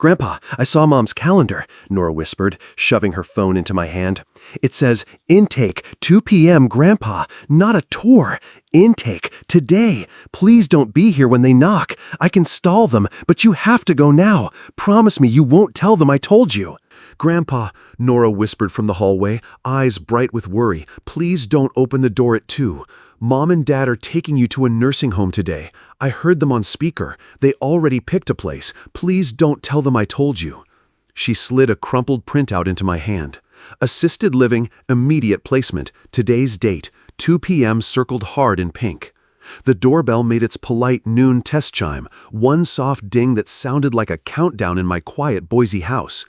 "Grandpa, I saw Mom's calendar," Nora whispered, shoving her phone into my hand. "It says, intake, 2 p.m., Grandpa, not a tour. Intake, today. Please don't be here when they knock. I can stall them, but you have to go now. Promise me you won't tell them I told you." "Grandpa," Nora whispered from the hallway, eyes bright with worry, "please don't open the door at 2. Mom and Dad are taking you to a nursing home today. I heard them on speaker. They already picked a place. Please don't tell them I told you." She slid a crumpled printout into my hand. "Assisted living, immediate placement, today's date, 2 p.m. circled hard in pink." The doorbell made its polite noon test chime, one soft ding that sounded like a countdown in my quiet Boise house.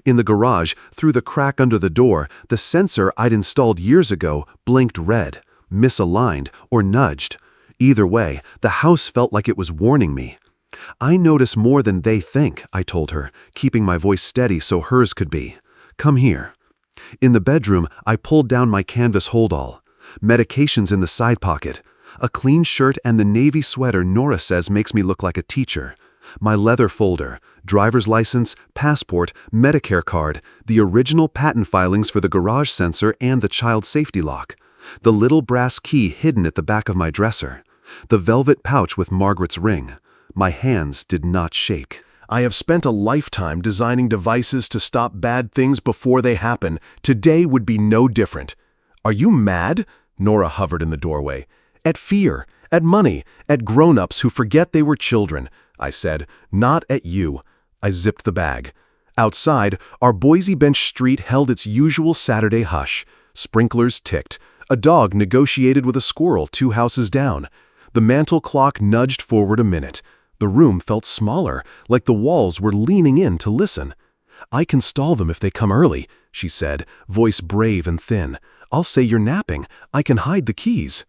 In the garage, through the crack under the door, the sensor I'd installed years ago blinked red, misaligned, or nudged. Either way, the house felt like it was warning me. "I notice more than they think," I told her, keeping my voice steady so hers could be. "Come here." In the bedroom, I pulled down my canvas holdall. Medications in the side pocket. A clean shirt and the navy sweater Nora says makes me look like a teacher. My leather folder, driver's license, passport, Medicare card, the original patent filings for the garage sensor and the child safety lock. The little brass key hidden at the back of my dresser. The velvet pouch with Margaret's ring. My hands did not shake. I have spent a lifetime designing devices to stop bad things before they happen. Today would be no different. "Are you mad?" Nora hovered in the doorway. "At fear, at money, at grown-ups who forget they were children," I said. "Not at you." I zipped the bag. Outside, our Boise Bench street held its usual Saturday hush. Sprinklers ticked. A dog negotiated with a squirrel 2 houses down. The mantel clock nudged forward a minute. The room felt smaller, like the walls were leaning in to listen. "I can stall them if they come early," she said, voice brave and thin. "I'll say you're napping. I can hide the keys."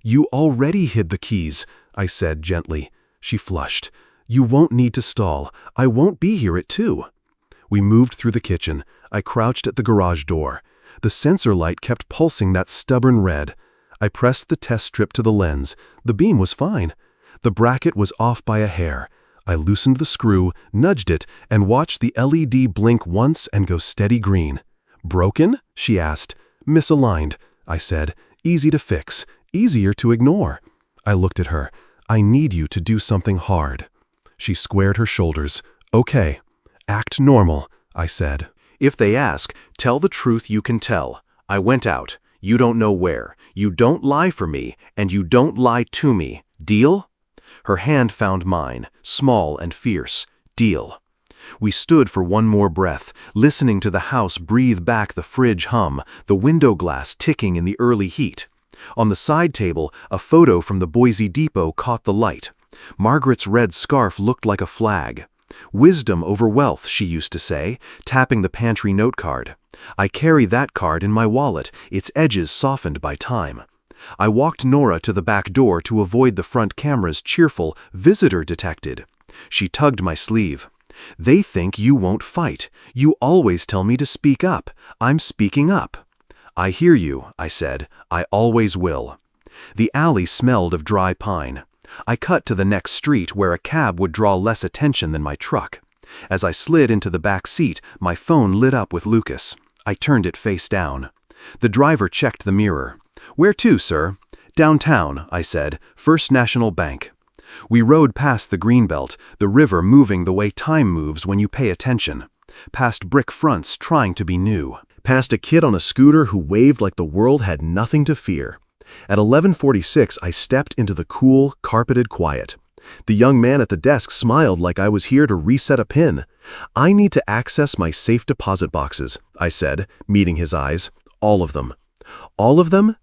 "You already hid the keys," I said gently. She flushed. "You won't need to stall. I won't be here at 2. We moved through the kitchen. I crouched at the garage door. The sensor light kept pulsing that stubborn red. I pressed the test strip to the lens. The beam was fine. The bracket was off by a hair. I loosened the screw, nudged it, and watched the LED blink once and go steady green. "Broken?" she asked. "Misaligned," I said. "Easy to fix. Easier to ignore." I looked at her. "I need you to do something hard." She squared her shoulders. "Okay. Act normal," I said. "If they ask, tell the truth you can tell. I went out. You don't know where. You don't lie for me, and you don't lie to me. Deal?" Her hand found mine, small and fierce. "Deal." We stood for one more breath, listening to the house breathe back the fridge hum, the window glass ticking in the early heat. On the side table, a photo from the Boise Depot caught the light. Margaret's red scarf looked like a flag. "Wisdom over wealth," she used to say, tapping the pantry note card. I carry that card in my wallet, its edges softened by time. I walked Nora to the back door to avoid the front camera's cheerful "visitor detected." She tugged my sleeve. "They think you won't fight. You always tell me to speak up. I'm speaking up." "I hear you," I said. "I always will." The alley smelled of dry pine. I cut to the next street where a cab would draw less attention than my truck. As I slid into the back seat, my phone lit up with Lucas. I turned it face down. The driver checked the mirror. "Where to, sir?" "Downtown," I said. "First National Bank." We rode past the greenbelt, the river moving the way time moves when you pay attention. Past brick fronts trying to be new. Past a kid on a scooter who waved like the world had nothing to fear. At 11:46, I stepped into the cool, carpeted quiet. The young man at the desk smiled like I was here to reset a pin. "I need to access my safe deposit boxes," I said, meeting his eyes. "All of them." "All of them?"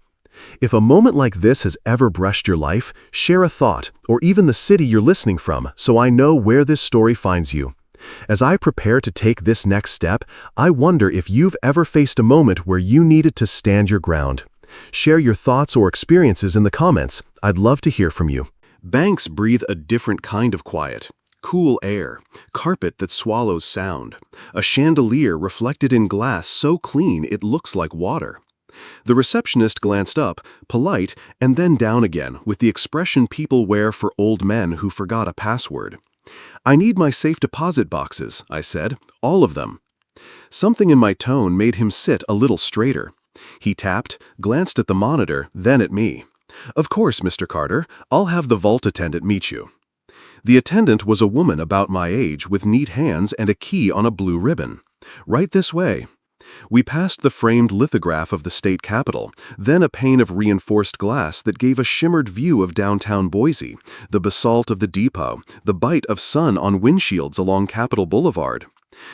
If a moment like this has ever brushed your life, share a thought, or even the city you're listening from, so I know where this story finds you. As I prepare to take this next step, I wonder if you've ever faced a moment where you needed to stand your ground. Share your thoughts or experiences in the comments. I'd love to hear from you. Banks breathe a different kind of quiet. Cool air, carpet that swallows sound, a chandelier reflected in glass so clean it looks like water. The receptionist glanced up, polite, and then down again with the expression people wear for old men who forgot a password. I need my safe deposit boxes, I said. All of them. Something in my tone made him sit a little straighter. He tapped, glanced at the monitor, then at me. Of course, Mr. Carter, I'll have the vault attendant meet you. The attendant was a woman about my age with neat hands and a key on a blue ribbon. Right this way. We passed the framed lithograph of the state capitol, then a pane of reinforced glass that gave a shimmered view of downtown Boise, the basalt of the depot, the bite of sun on windshields along Capitol Boulevard.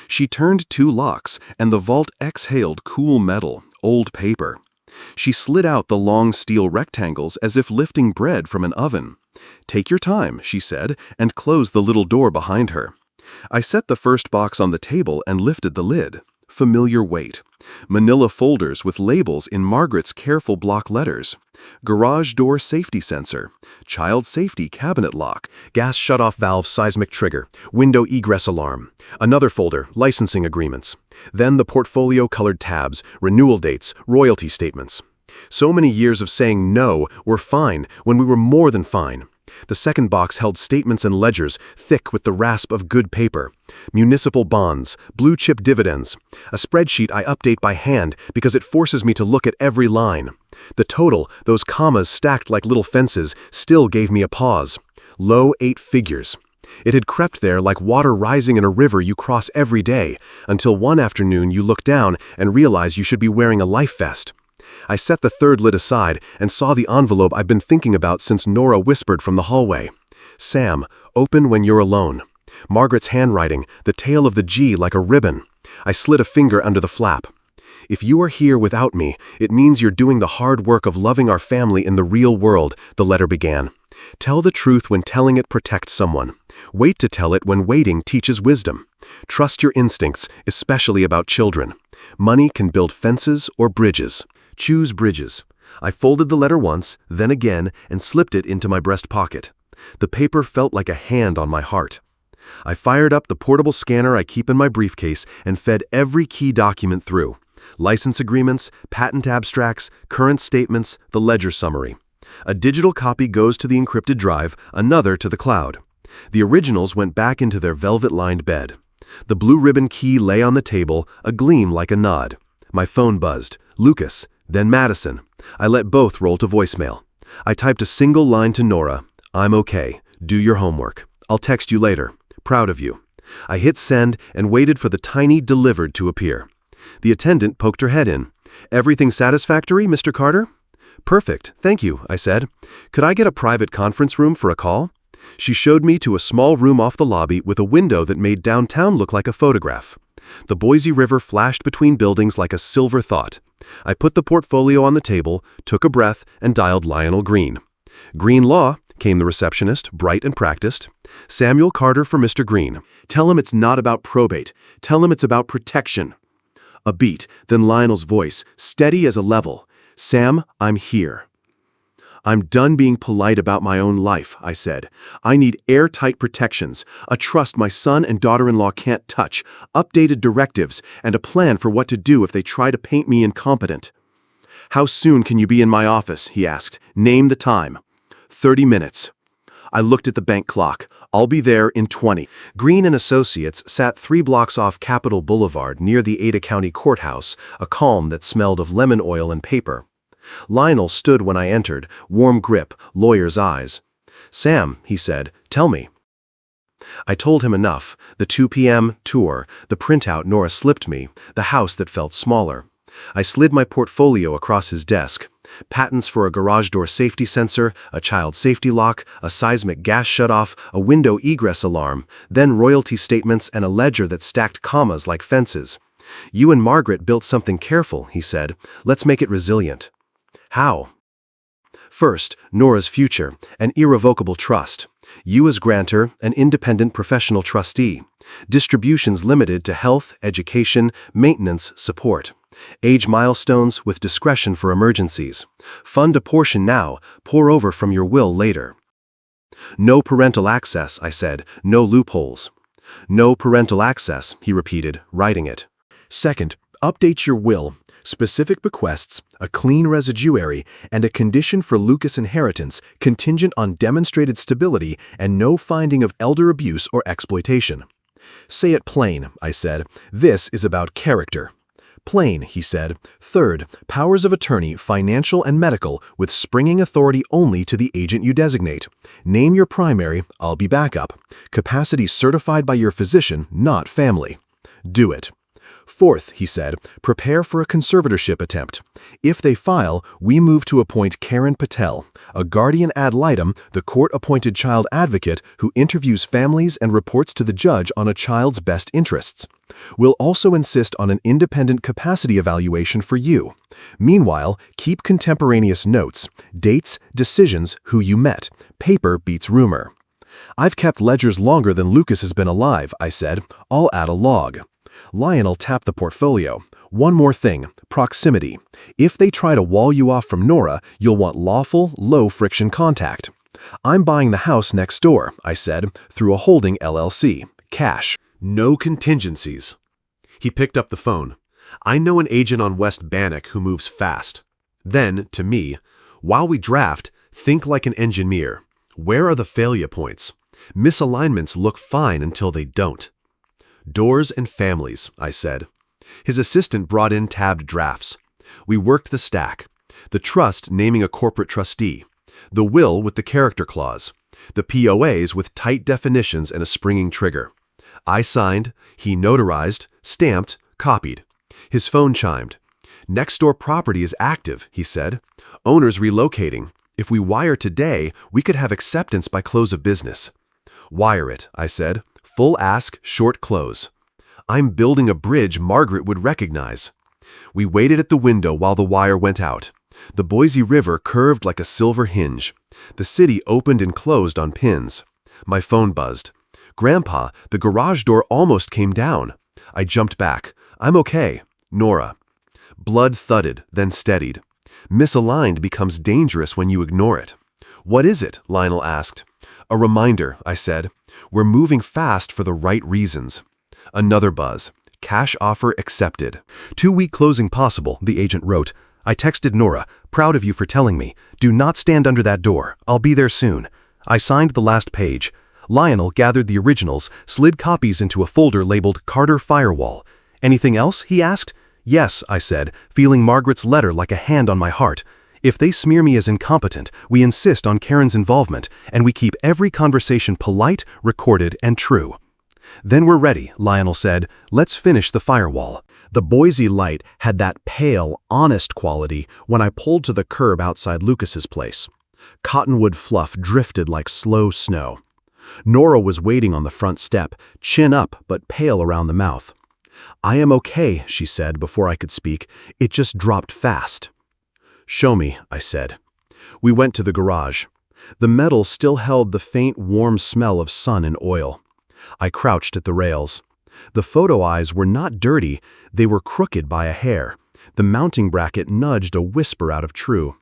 She turned 2 locks, and the vault exhaled cool metal, old paper. She slid out the long steel rectangles as if lifting bread from an oven. "Take your time," she said, and closed the little door behind her. I set the first box on the table and lifted the lid. Familiar weight. Manila folders with labels in Margaret's careful block letters. Garage door safety sensor. Child safety cabinet lock. Gas shutoff valve seismic trigger. Window egress alarm. Another folder, licensing agreements. Then the portfolio-colored tabs, renewal dates, royalty statements. So many years of saying no, we're fine, when we were more than fine. The second box held statements and ledgers, thick with the rasp of good paper. Municipal bonds, blue-chip dividends. A spreadsheet I update by hand because it forces me to look at every line. The total, those commas stacked like little fences, still gave me a pause. Low 8 figures. It had crept there like water rising in a river you cross every day, until one afternoon you look down and realize you should be wearing a life vest. I set the third lid aside and saw the envelope I've been thinking about since Nora whispered from the hallway. "Sam, open when you're alone." Margaret's handwriting, the tail of the G like a ribbon. I slid a finger under the flap. "If you are here without me, it means you're doing the hard work of loving our family in the real world," the letter began. "Tell the truth when telling it protects someone. Wait to tell it when waiting teaches wisdom. Trust your instincts, especially about children. Money can build fences or bridges. Choose bridges." I folded the letter once, then again, and slipped it into my breast pocket. The paper felt like a hand on my heart. I fired up the portable scanner I keep in my briefcase and fed every key document through. License agreements, patent abstracts, current statements, the ledger summary. A digital copy goes to the encrypted drive, another to the cloud. The originals went back into their velvet-lined bed. The blue ribbon key lay on the table, a gleam like a nod. My phone buzzed. Lucas, then Madison. I let both roll to voicemail. I typed a single line to Nora. "I'm okay. Do your homework. I'll text you later. Proud of you." I hit send and waited for the tiny delivered to appear. The attendant poked her head in. "Everything satisfactory, Mr. Carter?" "Perfect, thank you," I said. "Could I get a private conference room for a call?" She showed me to a small room off the lobby with a window that made downtown look like a photograph. The Boise River flashed between buildings like a silver thought. I put the portfolio on the table, took a breath, and dialed Lionel Green. "Green Law," came the receptionist, bright and practiced. "Samuel Carter for Mr. Green. Tell him it's not about probate. Tell him it's about protection." A beat, then Lionel's voice, steady as a level. "Sam, I'm here." "I'm done being polite about my own life," I said. "I need airtight protections, a trust my son and daughter-in-law can't touch, updated directives, and a plan for what to do if they try to paint me incompetent." "How soon can you be in my office?" he asked. "Name the time." 30 minutes. I looked at the bank clock. "I'll be there in 20. Green and Associates sat 3 blocks off Capitol Boulevard near the Ada County Courthouse, a calm that smelled of lemon oil and paper. Lionel stood when I entered, warm grip, lawyer's eyes. "Sam," he said, "tell me." I told him enough, the 2 p.m. tour, the printout Nora slipped me, the house that felt smaller. I slid my portfolio across his desk. Patents for a garage door safety sensor, a child safety lock, a seismic gas shutoff, a window egress alarm, then royalty statements and a ledger that stacked commas like fences. "You and Margaret built something careful," he said. "Let's make it resilient." "How?" "First, Nora's future, an irrevocable trust. You as grantor, an independent professional trustee. Distributions limited to health, education, maintenance, support. Age milestones with discretion for emergencies. Fund a portion now, pour over from your will later." "No parental access," I said, "no loopholes." "No parental access," he repeated, writing it. "Second, update your will. Specific bequests, a clean residuary, and a condition for Lucas inheritance contingent on demonstrated stability and no finding of elder abuse or exploitation. Say it plain, I said. This is about character. Plain, he said. Third, powers of attorney, financial and medical, with springing authority only to the agent you designate. Name your primary, I'll be backup. Capacity certified by your physician, not family. Do it. Fourth, he said, prepare for a conservatorship attempt. If they file, we move to appoint Karen Patel, a guardian ad litem, the court-appointed child advocate who interviews families and reports to the judge on a child's best interests. We'll also insist on an independent capacity evaluation for you. Meanwhile, keep contemporaneous notes, dates, decisions, who you met. Paper beats rumor. I've kept ledgers longer than Lucas has been alive, I said. I'll add a log. Lionel tapped the portfolio. One more thing, proximity. If they try to wall you off from Nora, you'll want lawful, low-friction contact. I'm buying the house next door, I said, through a holding LLC. Cash. No contingencies. He picked up the phone. I know an agent on West Bannock who moves fast. Then, to me, while we draft, think like an engineer. Where are the failure points? Misalignments look fine until they don't. Doors and families, I said. His assistant brought in tabbed drafts. We worked the stack. The trust naming a corporate trustee. The will with the character clause. The POAs with tight definitions and a springing trigger. I signed, he notarized, stamped, copied. His phone chimed. Next door property is active, he said. Owners relocating. If we wire today, we could have acceptance by close of business. Wire it, I said. Full ask, short close. I'm building a bridge Margaret would recognize. We waited at the window while the wire went out. The Boise River curved like a silver hinge. The city opened and closed on pins. My phone buzzed. Grandpa, the garage door almost came down. I jumped back. I'm okay. Nora. Blood thudded, then steadied. Misaligned becomes dangerous when you ignore it. What is it? Lionel asked. A reminder, I said. We're moving fast for the right reasons. Another buzz. Cash offer accepted. 2-week closing possible, the agent wrote. I texted Nora, proud of you for telling me. Do not stand under that door. I'll be there soon. I signed the last page. Lionel gathered the originals, slid copies into a folder labeled Carter Firewall. Anything else? He asked. Yes, I said, feeling Margaret's letter like a hand on my heart. If they smear me as incompetent, we insist on Karen's involvement, and we keep every conversation polite, recorded, and true. Then we're ready, Lionel said. Let's finish the firewall. The Boise light had that pale, honest quality when I pulled to the curb outside Lucas's place. Cottonwood fluff drifted like slow snow. Nora was waiting on the front step, chin up but pale around the mouth. I am okay, she said before I could speak. It just dropped fast. Show me, I said. We went to the garage. The metal still held the faint, warm smell of sun and oil. I crouched at the rails. The photo eyes were not dirty, they were crooked by a hair. The mounting bracket nudged a whisper out of true.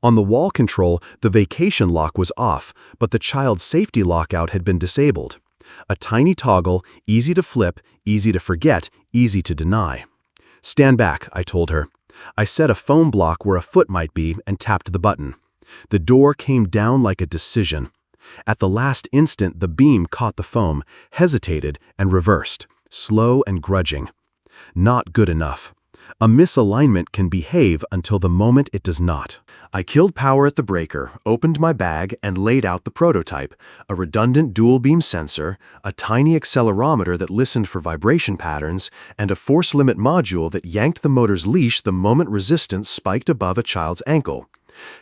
On the wall control, the vacation lock was off, but the child safety lockout had been disabled. A tiny toggle, easy to flip, easy to forget, easy to deny. Stand back, I told her. I set a foam block where a foot might be and tapped the button. The door came down like a decision. At the last instant, the beam caught the foam, hesitated, and reversed, slow and grudging. Not good enough. A misalignment can behave until the moment it does not. I killed power at the breaker, opened my bag, and laid out the prototype, a redundant dual-beam sensor, a tiny accelerometer that listened for vibration patterns, and a force limit module that yanked the motor's leash the moment resistance spiked above a child's ankle.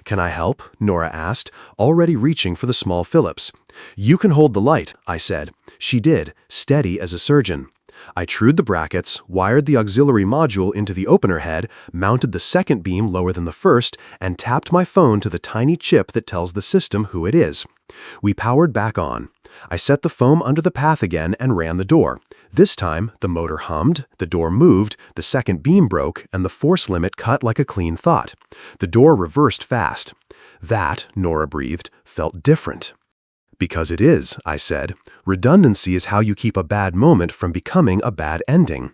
Can I help? Nora asked, already reaching for the small Phillips. You can hold the light, I said. She did, steady as a surgeon. I trued the brackets, wired the auxiliary module into the opener head, mounted the second beam lower than the first, and tapped my phone to the tiny chip that tells the system who it is. We powered back on. I set the foam under the path again and ran the door. This time, the motor hummed, the door moved, the second beam broke, and the force limit cut like a clean thought. The door reversed fast. That, Nora breathed, felt different. Because it is, I said. Redundancy is how you keep a bad moment from becoming a bad ending.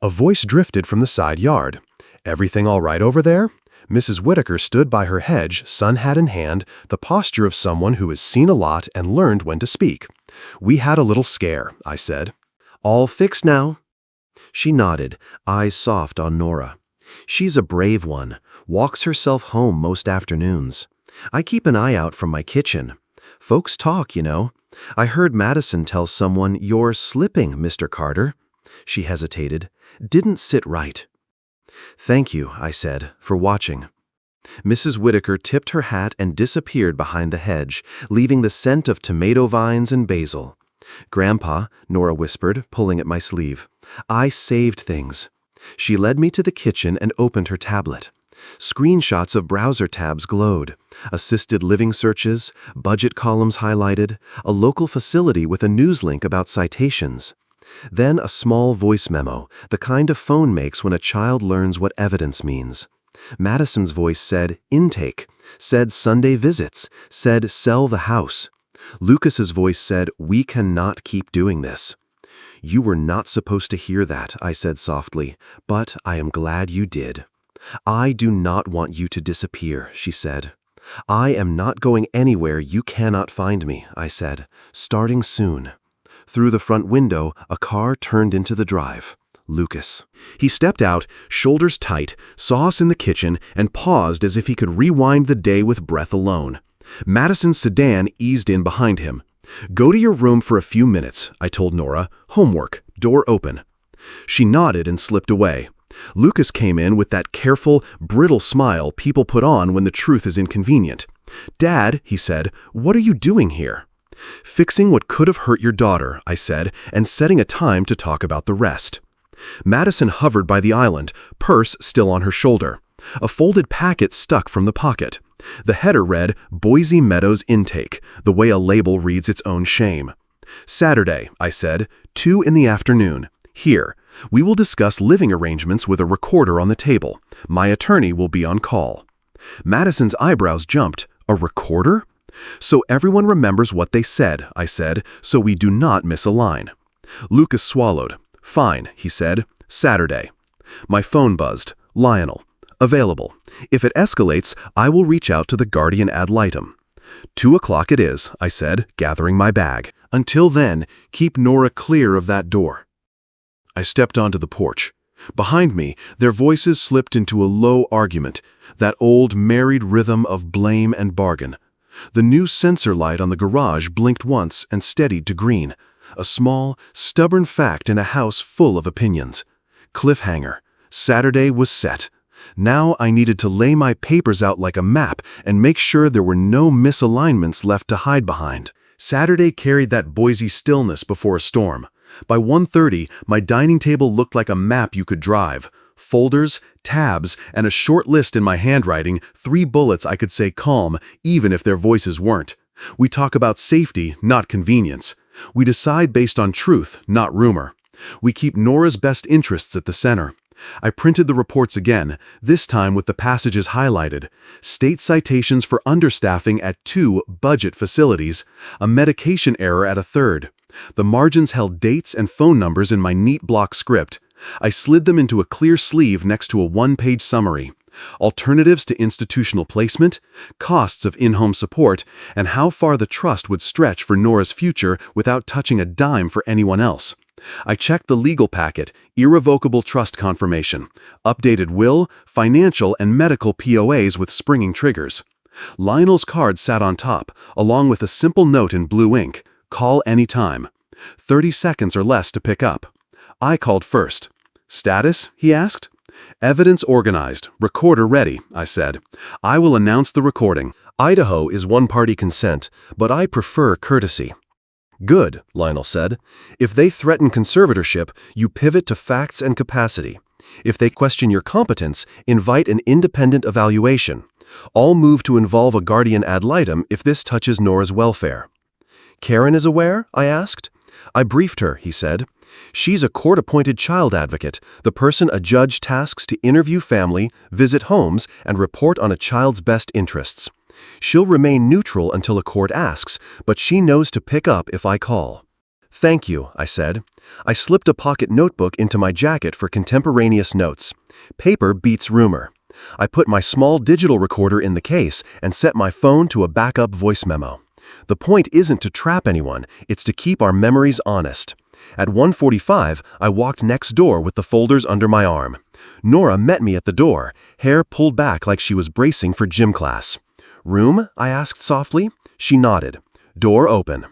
A voice drifted from the side yard. Everything all right over there? Mrs. Whitaker stood by her hedge, sun hat in hand, the posture of someone who has seen a lot and learned when to speak. We had a little scare, I said. All fixed now? She nodded, eyes soft on Nora. She's a brave one, walks herself home most afternoons. I keep an eye out from my kitchen. Folks talk, you know. I heard Madison tell someone, "You're slipping, Mr. Carter." She hesitated. Didn't sit right. Thank you, I said, for watching. Mrs. Whitaker tipped her hat and disappeared behind the hedge, leaving the scent of tomato vines and basil. Grandpa, Nora whispered, pulling at my sleeve. I saved things. She led me to the kitchen and opened her tablet. Screenshots of browser tabs glowed. Assisted living searches, budget columns highlighted, a local facility with a news link about citations. Then a small voice memo, the kind a phone makes when a child learns what evidence means. Madison's voice said, intake, said Sunday visits, said sell the house. Lucas's voice said, we cannot keep doing this. You were not supposed to hear that, I said softly, but I am glad you did. I do not want you to disappear, she said. I am not going anywhere you cannot find me, I said, starting soon. Through the front window, a car turned into the drive. Lucas. He stepped out, shoulders tight, saw us in the kitchen, and paused as if he could rewind the day with breath alone. Madison's sedan eased in behind him. Go to your room for a few minutes, I told Nora. Homework, door open. She nodded and slipped away. Lucas came in with that careful, brittle smile people put on when the truth is inconvenient. Dad, he said, what are you doing here? Fixing what could have hurt your daughter, I said, and setting a time to talk about the rest. Madison hovered by the island, purse still on her shoulder. A folded packet stuck from the pocket. The header read, Boise Meadows Intake, the way a label reads its own shame. Saturday, I said, 2 p.m. Here. We will discuss living arrangements with a recorder on the table. My attorney will be on call. Madison's eyebrows jumped. A recorder? So everyone remembers what they said, I said, so we do not miss a line. Lucas swallowed. Fine, he said. Saturday. My phone buzzed. Lionel. Available. If it escalates, I will reach out to the guardian ad litem. 2 o'clock it is, I said, gathering my bag. Until then, keep Nora clear of that door. I stepped onto the porch. Behind me, their voices slipped into a low argument, that old married rhythm of blame and bargain. The new sensor light on the garage blinked once and steadied to green, a small, stubborn fact in a house full of opinions. Cliffhanger. Saturday was set. Now I needed to lay my papers out like a map and make sure there were no misalignments left to hide behind. Saturday carried that Boise stillness before a storm. By 1:30, my dining table looked like a map you could drive. Folders, tabs, and a short list in my handwriting, 3 bullets I could say calm, even if their voices weren't. We talk about safety, not convenience. We decide based on truth, not rumor. We keep Nora's best interests at the center. I printed the reports again, this time with the passages highlighted. State citations for understaffing at 2 budget facilities, a medication error at a 3rd. The margins held dates and phone numbers in my neat block script. I slid them into a clear sleeve next to a 1-page summary. Alternatives to institutional placement, costs of in-home support, and how far the trust would stretch for Nora's future without touching a dime for anyone else. I checked the legal packet, irrevocable trust confirmation, updated will, financial and medical POAs with springing triggers. Lionel's card sat on top, along with a simple note in blue ink. Call anytime. 30 seconds or less to pick up. I called first. Status? He asked. Evidence organized. Recorder ready, I said. I will announce the recording. Idaho is one-party consent, but I prefer courtesy. Good, Lionel said. If they threaten conservatorship, you pivot to facts and capacity. If they question your competence, invite an independent evaluation. All move to involve a guardian ad litem if this touches Nora's welfare. Karen is aware? I asked. I briefed her, he said. She's a court-appointed child advocate, the person a judge tasks to interview family, visit homes, and report on a child's best interests. She'll remain neutral until a court asks, but she knows to pick up if I call. Thank you, I said. I slipped a pocket notebook into my jacket for contemporaneous notes. Paper beats rumor. I put my small digital recorder in the case and set my phone to a backup voice memo. The point isn't to trap anyone, it's to keep our memories honest. At 1:45, I walked next door with the folders under my arm. Nora met me at the door, hair pulled back like she was bracing for gym class. "Room?" I asked softly. She nodded. "Door open."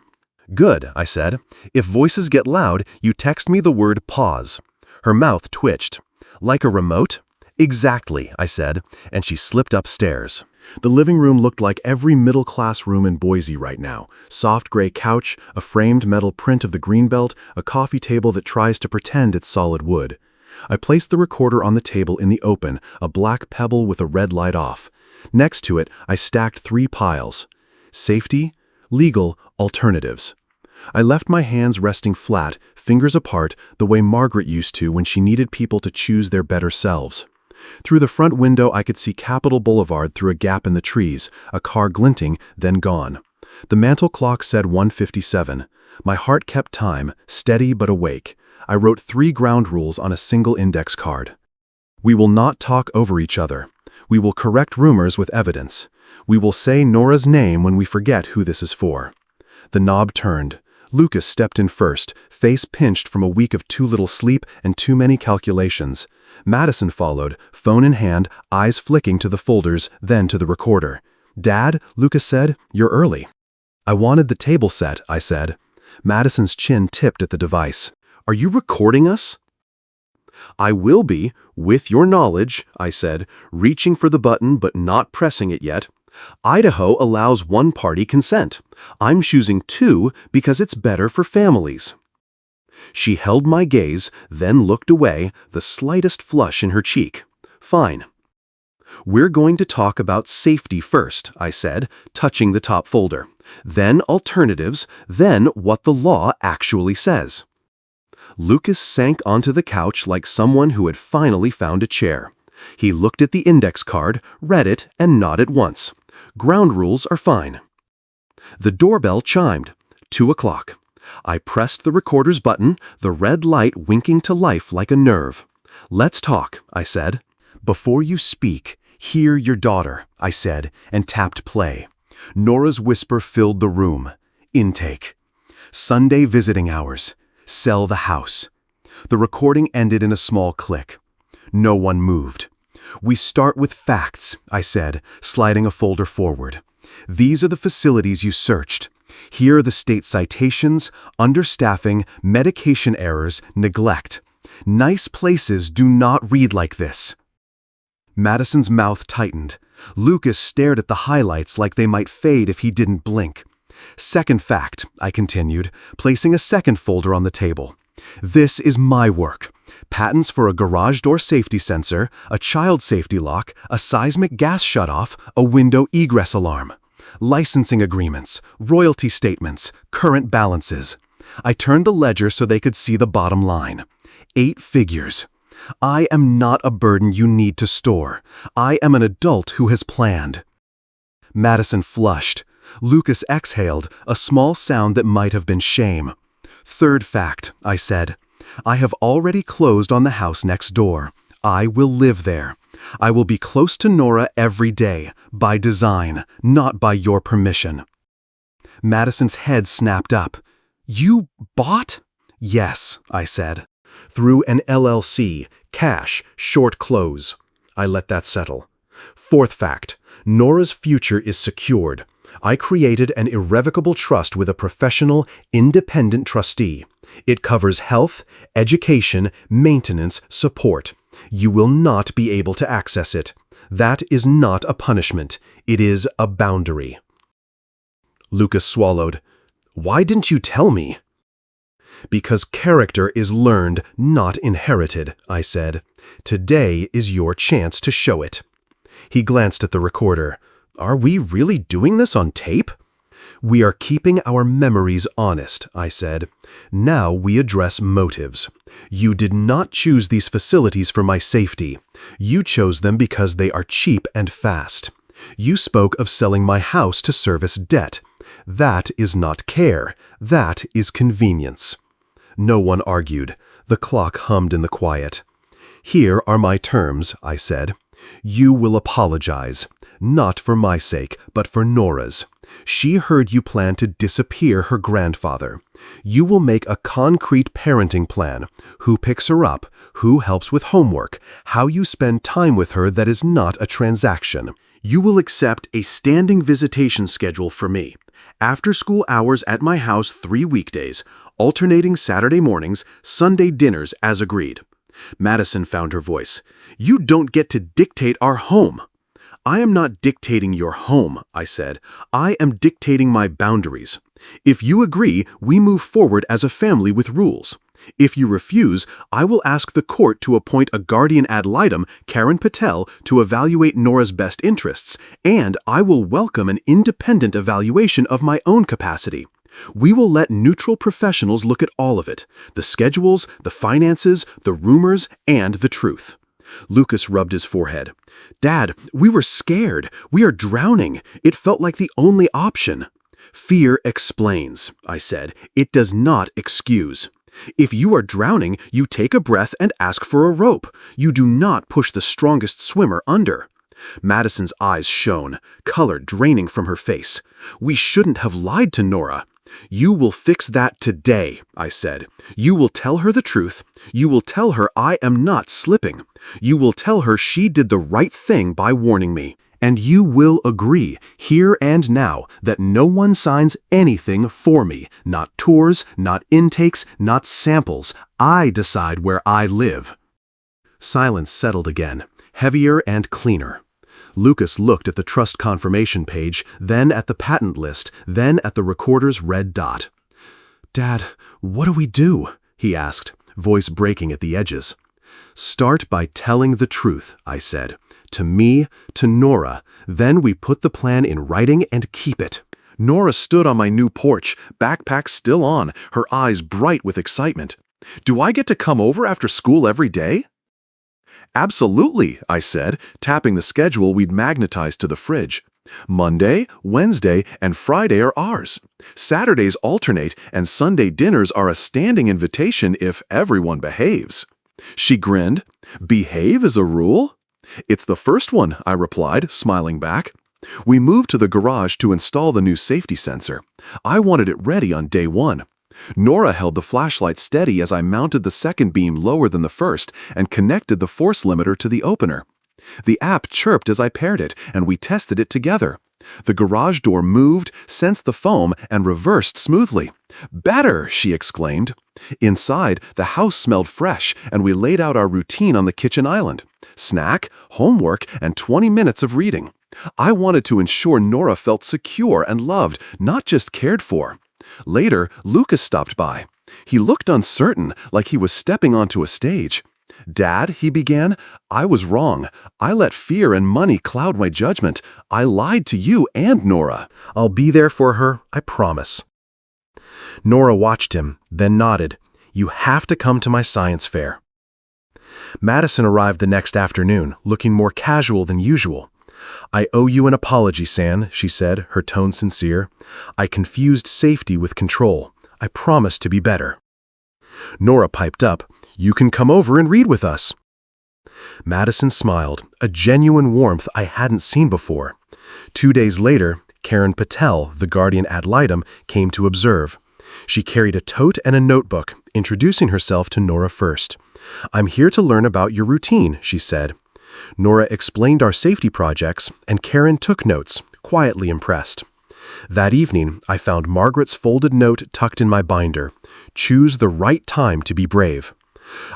"Good," I said. "If voices get loud, you text me the word pause." Her mouth twitched. "Like a remote?" "Exactly," I said, and she slipped upstairs. The living room looked like every middle-class room in Boise right now. Soft gray couch, a framed metal print of the Greenbelt, a coffee table that tries to pretend it's solid wood. I placed the recorder on the table in the open, a black pebble with a red light off. Next to it, I stacked 3 piles. Safety, legal, alternatives. I left my hands resting flat, fingers apart, the way Margaret used to when she needed people to choose their better selves. Through the front window I could see Capitol Boulevard through a gap in the trees, a car glinting, then gone. The mantel clock said 1:57. My heart kept time, steady but awake. I wrote 3 ground rules on a single index card. We will not talk over each other. We will correct rumors with evidence. We will say Nora's name when we forget who this is for. The knob turned. Lucas stepped in first, face pinched from a week of too little sleep and too many calculations. Madison followed, phone in hand, eyes flicking to the folders, then to the recorder. "Dad," Lucas said, "you're early." "I wanted the table set," I said. Madison's chin tipped at the device. "Are you recording us?" "I will be, with your knowledge," I said, reaching for the button but not pressing it yet. "Idaho allows one-party consent. I'm choosing 2 because it's better for families." She held my gaze, then looked away, the slightest flush in her cheek. "Fine." "We're going to talk about safety first," I said, touching the top folder. "Then alternatives, then what the law actually says." Lucas sank onto the couch like someone who had finally found a chair. He looked at the index card, read it, and nodded once. "Ground rules are fine." The doorbell chimed. 2 o'clock. I pressed the recorder's button, the red light winking to life like a nerve. "Let's talk," I said. "Before you speak, hear your daughter," I said, and tapped play. Nora's whisper filled the room. Intake. Sunday visiting hours. Sell the house. The recording ended in a small click. No one moved. "We start with facts," I said, sliding a folder forward. "These are the facilities you searched. Here are the state citations, understaffing, medication errors, neglect. Nice places do not read like this." Madison's mouth tightened. Lucas stared at the highlights like they might fade if he didn't blink. "Second fact," I continued, placing a second folder on the table. "This is my work. Patents for a garage door safety sensor, a child safety lock, a seismic gas shutoff, a window egress alarm. Licensing agreements, royalty statements, current balances." I turned the ledger so they could see the bottom line. 8 figures. I am not a burden you need to store. I am an adult who has planned. Madison flushed. Lucas exhaled, a small sound that might have been shame. "Third fact," I said. "I have already closed on the house next door. I will live there. I will be close to Nora every day, by design, not by your permission." Madison's head snapped up. "You bought?" "Yes," I said. "Through an LLC, cash, short close." I let that settle. "Fourth fact, Nora's future is secured. I created an irrevocable trust with a professional, independent trustee. It covers health, education, maintenance, support. You will not be able to access it. That is not a punishment. It is a boundary." Lucas swallowed. "Why didn't you tell me?" "Because character is learned, not inherited," I said. "Today is your chance to show it." He glanced at the recorder. "Are we really doing this on tape?" "We are keeping our memories honest," I said. "Now we address motives. You did not choose these facilities for my safety. You chose them because they are cheap and fast. You spoke of selling my house to service debt. That is not care. That is convenience." No one argued. The clock hummed in the quiet. Here are my terms, I said. You will apologize, not for my sake, but for Nora's. She heard you plan to disappear her grandfather. You will make a concrete parenting plan. Who picks her up, who helps with homework, how you spend time with her that is not a transaction. You will accept a standing visitation schedule for me. After school hours at my house 3 weekdays, alternating Saturday mornings, Sunday dinners as agreed. Madison found her voice. You don't get to dictate our home. I am not dictating your home, I said. I am dictating my boundaries. If you agree, we move forward as a family with rules. If you refuse, I will ask the court to appoint a guardian ad litem, Karen Patel, to evaluate Nora's best interests, and I will welcome an independent evaluation of my own capacity. We will let neutral professionals look at all of it, the schedules, the finances, the rumors, and the truth. Lucas rubbed his forehead. Dad, we were scared. We are drowning. It felt like the only option. Fear explains, I said. It does not excuse. If you are drowning, you take a breath and ask for a rope. You do not push the strongest swimmer under. Madison's eyes shone, color draining from her face. We shouldn't have lied to Nora. You will fix that today, I said. You will tell her the truth. You will tell her I am not slipping. You will tell her she did the right thing by warning me. And you will agree, here and now, that no one signs anything for me. Not tours, not intakes, not samples. I decide where I live. Silence settled again, heavier and cleaner. Lucas looked at the trust confirmation page, then at the patent list, then at the recorder's red dot. Dad, what do we do? He asked, voice breaking at the edges. Start by telling the truth, I said. To me, to Nora. Then we put the plan in writing and keep it. Nora stood on my new porch, backpack still on, her eyes bright with excitement. Do I get to come over after school every day? Absolutely, I said, tapping the schedule we'd magnetized to the fridge. Monday, Wednesday, and Friday are ours. Saturdays alternate, and Sunday dinners are a standing invitation if everyone behaves. She grinned. Behave is a rule? It's the first one, I replied, smiling back. We moved to the garage to install the new safety sensor. I wanted it ready on day 1. Nora held the flashlight steady as I mounted the second beam lower than the first and connected the force limiter to the opener. The app chirped as I paired it, and we tested it together. The garage door moved, sensed the foam, and reversed smoothly. Better, she exclaimed. Inside, the house smelled fresh, and we laid out our routine on the kitchen island. Snack, homework, and 20 minutes of reading. I wanted to ensure Nora felt secure and loved, not just cared for. Later, Lucas stopped by. He looked uncertain, like he was stepping onto a stage. Dad, he began, I was wrong. I let fear and money cloud my judgment. I lied to you and Nora. I'll be there for her, I promise. Nora watched him, then nodded. You have to come to my science fair. Madison arrived the next afternoon, looking more casual than usual. I owe you an apology, San, she said, her tone sincere. I confused safety with control. I promise to be better. Nora piped up, You can come over and read with us. Madison smiled, a genuine warmth I hadn't seen before. 2 days later, Karen Patel, the guardian ad litem, came to observe. She carried a tote and a notebook, introducing herself to Nora first. I'm here to learn about your routine, she said. Nora explained our safety projects, and Karen took notes, quietly impressed. That evening, I found Margaret's folded note tucked in my binder. Choose the right time to be brave.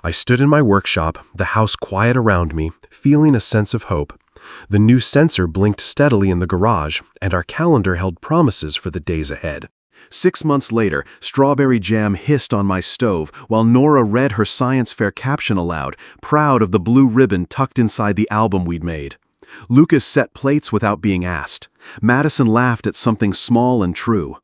I stood in my workshop, the house quiet around me, feeling a sense of hope. The new sensor blinked steadily in the garage, and our calendar held promises for the days ahead. 6 months later, strawberry jam hissed on my stove while Nora read her science fair caption aloud, proud of the blue ribbon tucked inside the album we'd made. Lucas set plates without being asked. Madison laughed at something small and true.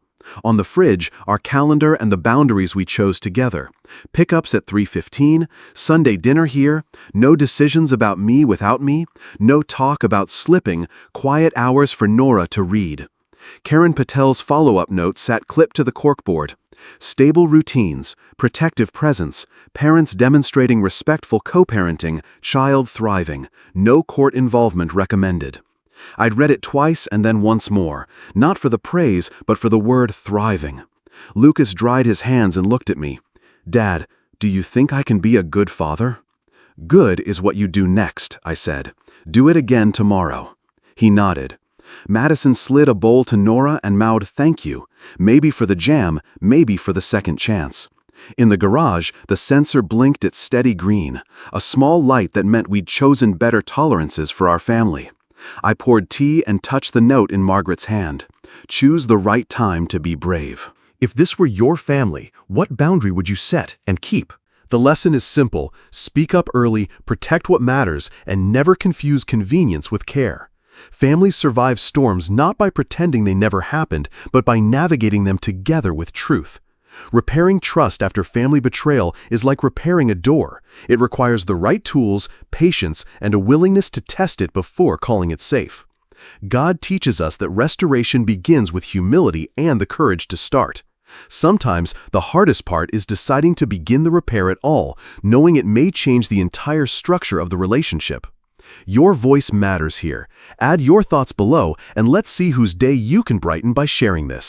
On the fridge, our calendar and the boundaries we chose together. Pickups at 3:15, Sunday dinner here, no decisions about me without me, no talk about slipping, quiet hours for Nora to read. Karen Patel's follow-up note sat clipped to the corkboard. Stable routines, protective presence, parents demonstrating respectful co-parenting, child thriving, no court involvement recommended. I'd read it twice and then once more, not for the praise, but for the word thriving. Lucas dried his hands and looked at me. Dad, do you think I can be a good father? Good is what you do next, I said. Do it again tomorrow. He nodded. Madison slid a bowl to Nora and mowed thank you, maybe for the jam, maybe for the second chance. In the garage, the sensor blinked its steady green, a small light that meant we'd chosen better tolerances for our family. I poured tea and touched the note in Margaret's hand. Choose the right time to be brave. If this were your family, what boundary would you set and keep? The lesson is simple. Speak up early, protect what matters, and never confuse convenience with care. Families survive storms not by pretending they never happened, but by navigating them together with truth. Repairing trust after family betrayal is like repairing a door. It requires the right tools, patience, and a willingness to test it before calling it safe. God teaches us that restoration begins with humility and the courage to start. Sometimes the hardest part is deciding to begin the repair at all, knowing it may change the entire structure of the relationship. Your voice matters here. Add your thoughts below, and let's see whose day you can brighten by sharing this.